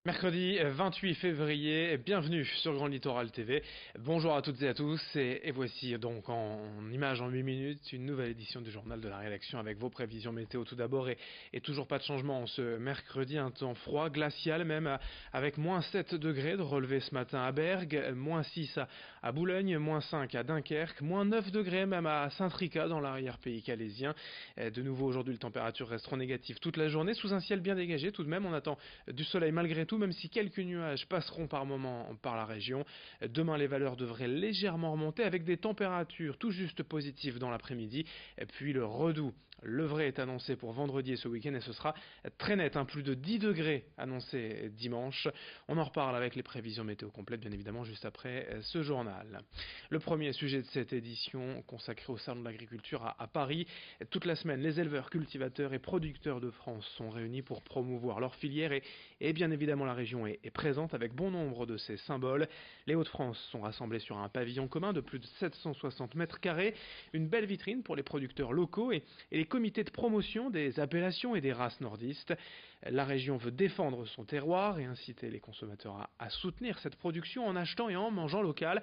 Mercredi 28 février, bienvenue sur Grand Littoral TV. Bonjour à toutes et à tous et voici donc en images en 8 minutes une nouvelle édition du journal de la rédaction avec vos prévisions météo tout d'abord et toujours pas de changement ce mercredi, un temps froid, glacial même avec moins 7 degrés de relevé ce matin à Bergues, moins 6 à Boulogne, moins 5 à Dunkerque, moins 9 degrés même à Saint-Tricas dans l'arrière-pays calésien. De nouveau aujourd'hui les températures resteront négatives toute la journée sous un ciel bien dégagé tout de même, on attend du soleil malgré tout même si quelques nuages passeront par moments par la région. Demain, les valeurs devraient légèrement remonter avec des températures tout juste positives dans l'après-midi. Puis le redout, le vrai est annoncé pour vendredi et ce week-end et ce sera très net, plus de 10 degrés annoncé dimanche. On en reparle avec les prévisions météo complètes, bien évidemment, juste après ce journal. Le premier sujet de cette édition consacré au salon de l'agriculture à Paris. Toute la semaine, les éleveurs, cultivateurs et producteurs de France sont réunis pour promouvoir leur filière et bien évidemment la région est présente avec bon nombre de ses symboles. Les Hauts-de-France sont rassemblés sur un pavillon commun de plus de 760 mètres carrés, une belle vitrine pour les producteurs locaux et les comités de promotion des appellations et des races nordistes. La région veut défendre son terroir et inciter les consommateurs à soutenir cette production en achetant et en mangeant local.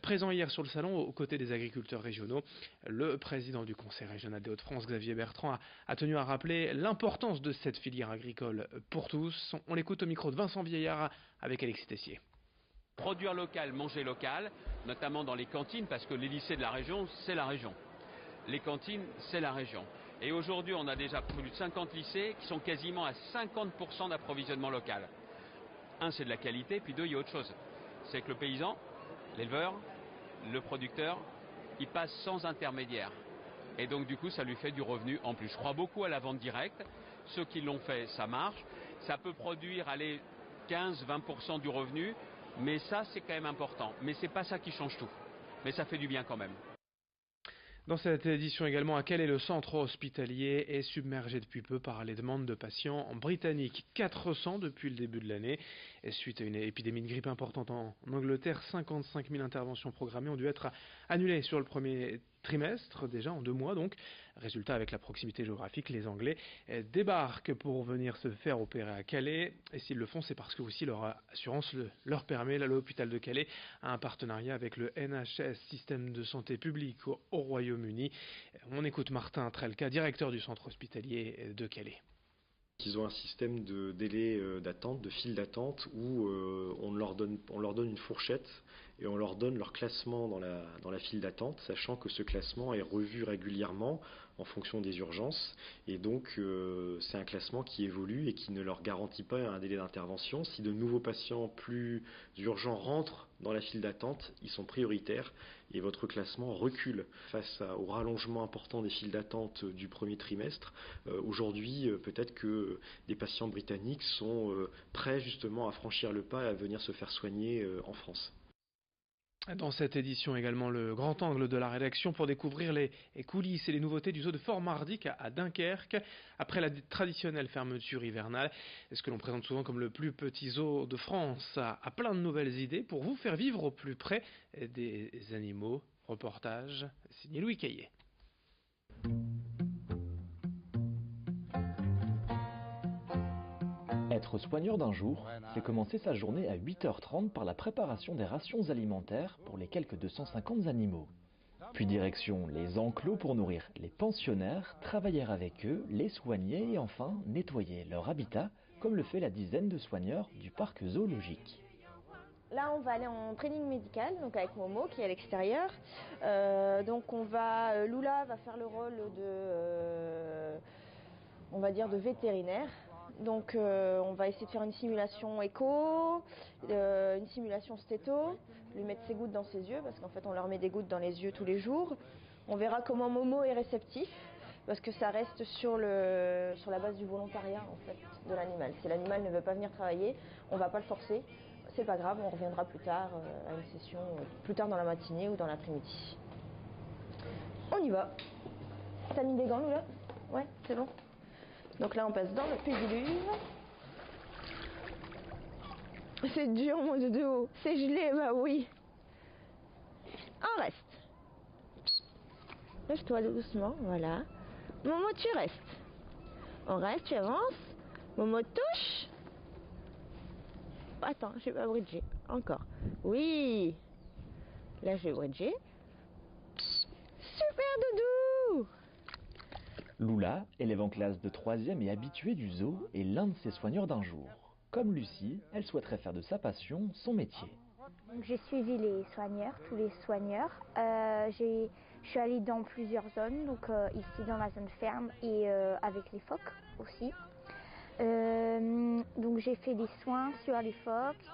Présent hier sur le salon aux côtés des agriculteurs régionaux, le président du Conseil régional des Hauts-de-France, Xavier Bertrand, a tenu à rappeler l'importance de cette filière agricole pour tous. On l'écoute au micro de Vincent Vieillard avec Alexis Tessier. Produire local, manger local, notamment dans les cantines, parce que les lycées de la région, c'est la région. Les cantines, c'est la région. Et aujourd'hui, on a déjà plus de 50 lycées qui sont quasiment à 50% d'approvisionnement local. Un, c'est de la qualité, puis deux, il y a autre chose. C'est que le paysan, l'éleveur, le producteur, il passe sans intermédiaire. Et donc du coup, ça lui fait du revenu en plus. Je crois beaucoup à la vente directe. Ceux qui l'ont fait, ça marche. Ça peut produire, 15-20% du revenu, mais ça, c'est quand même important. Mais c'est pas ça qui change tout. Mais ça fait du bien quand même. Dans cette édition également, à Calais, le centre hospitalier est submergé depuis peu par les demandes de patients britanniques. 400 depuis le début de l'année. Suite à une épidémie de grippe importante en Angleterre, 55 000 interventions programmées ont dû être annulées sur le premier trimestre, déjà en 2 mois donc. Résultat, avec la proximité géographique, les Anglais débarquent pour venir se faire opérer à Calais. Et s'ils le font, c'est parce que aussi leur assurance leur permet. Là, l'hôpital de Calais a un partenariat avec le NHS, système de santé public au Royaume-Uni. On écoute Martin Trelka, directeur du centre hospitalier de Calais. Ils ont un système de délai d'attente, de file d'attente, où on leur donne une fourchette et on leur donne leur classement dans la file d'attente, sachant que ce classement est revu régulièrement en fonction des urgences. Et donc c'est un classement qui évolue et qui ne leur garantit pas un délai d'intervention. Si de nouveaux patients plus urgents rentrent dans la file d'attente, ils sont prioritaires et votre classement recule face au rallongement important des files d'attente du premier trimestre. Aujourd'hui, peut-être que des patients britanniques sont prêts justement à franchir le pas et à venir se faire soigner en France. Dans cette édition également, le grand angle de la rédaction pour découvrir les coulisses et les nouveautés du zoo de Fort-Mardic à Dunkerque. Après la traditionnelle fermeture hivernale, ce que l'on présente souvent comme le plus petit zoo de France a plein de nouvelles idées pour vous faire vivre au plus près des animaux. Reportage signé Louis Caillet. Être soigneur d'un jour, c'est commencer sa journée à 8h30 par la préparation des rations alimentaires pour les quelques 250 animaux. Puis direction les enclos pour nourrir les pensionnaires, travailler avec eux, les soigner et enfin nettoyer leur habitat, comme le fait la dizaine de soigneurs du parc zoologique. Là, on va aller en training médical, donc avec Momo qui est à l'extérieur. Lula va faire le rôle de vétérinaire. Donc on va essayer de faire une simulation écho, une simulation stéto, lui mettre ses gouttes dans ses yeux, parce qu'en fait on leur met des gouttes dans les yeux tous les jours. On verra comment Momo est réceptif, parce que ça reste sur la base du volontariat en fait, de l'animal. Si l'animal ne veut pas venir travailler, on ne va pas le forcer. C'est pas grave, on reviendra plus tard à une session, plus tard dans la matinée ou dans l'après-midi. On y va. T'as mis des gants, Lula ? Ouais, c'est bon. Donc là, on passe dans le pédiluve. C'est dur, mon dodo. C'est gelé, bah oui. On reste. Lève-toi doucement, voilà. Momo, tu restes. On reste, tu avances. Momo touche. Attends, je vais pas bridger. Encore. Oui. Là, je vais bridger. Super doudou. Lula, élève en classe de 3e et habituée du zoo, est l'un de ses soigneurs d'un jour. Comme Lucie, elle souhaiterait faire de sa passion son métier. Donc, j'ai suivi les soigneurs, tous les soigneurs. Je suis allée dans plusieurs zones, donc ici dans la zone ferme et avec les phoques aussi. Donc j'ai fait des soins sur les phoques,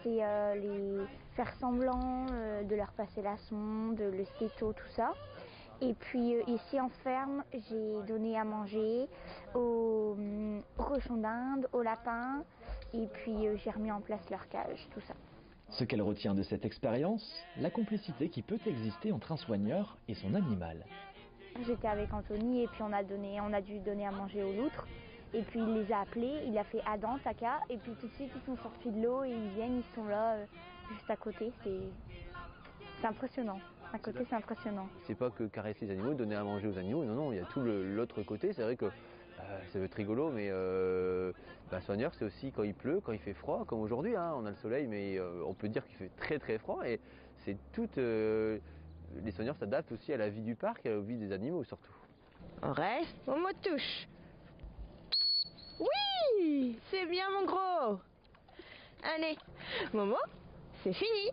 c'est les faire semblant de leur passer la sonde, le stéto, tout ça. Et puis ici en ferme, j'ai donné à manger aux cochons d'Inde, aux lapins, et puis j'ai remis en place leur cage, tout ça. Ce qu'elle retient de cette expérience, la complicité qui peut exister entre un soigneur et son animal. J'étais avec Anthony et puis on a dû donner à manger aux loutres. Et puis il les a appelés, il a fait Adam, Taka, et puis tout de suite ils sont sortis de l'eau et ils viennent, ils sont là juste à côté. C'est impressionnant. À côté c'est impressionnant. C'est pas que caresser les animaux, donner à manger aux animaux, non, il y a tout l'autre côté. C'est vrai que ça veut être rigolo, mais soigneur c'est aussi quand il pleut, quand il fait froid, comme aujourd'hui, hein, on a le soleil, mais on peut dire qu'il fait très très froid et c'est les soigneurs s'adaptent aussi à la vie du parc et à la vie des animaux surtout. On reste, on me touche. Oui, c'est bien mon gros. Allez, Momo, c'est fini.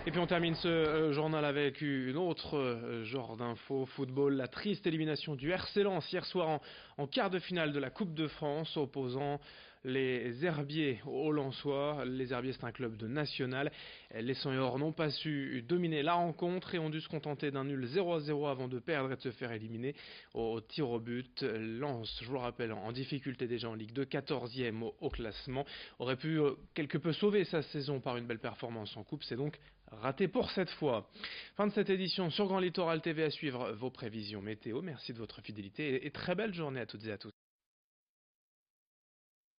Et puis on termine ce journal avec une autre genre d'info, football, la triste élimination du RC Lens hier soir en quart de finale de la Coupe de France opposant les Herbiers aux Lensois. Les Herbiers c'est un club de national. Les Seniors n'ont pas su dominer la rencontre et ont dû se contenter d'un nul 0-0 avant de perdre et de se faire éliminer au tir au but. Lens, je vous le rappelle, en difficulté déjà en Ligue 2, 14e au classement, aurait pu quelque peu sauver sa saison par une belle performance en Coupe. C'est donc raté pour cette fois. Fin de cette édition sur Grand Littoral TV, à suivre vos prévisions météo. Merci de votre fidélité et très belle journée à toutes et à tous.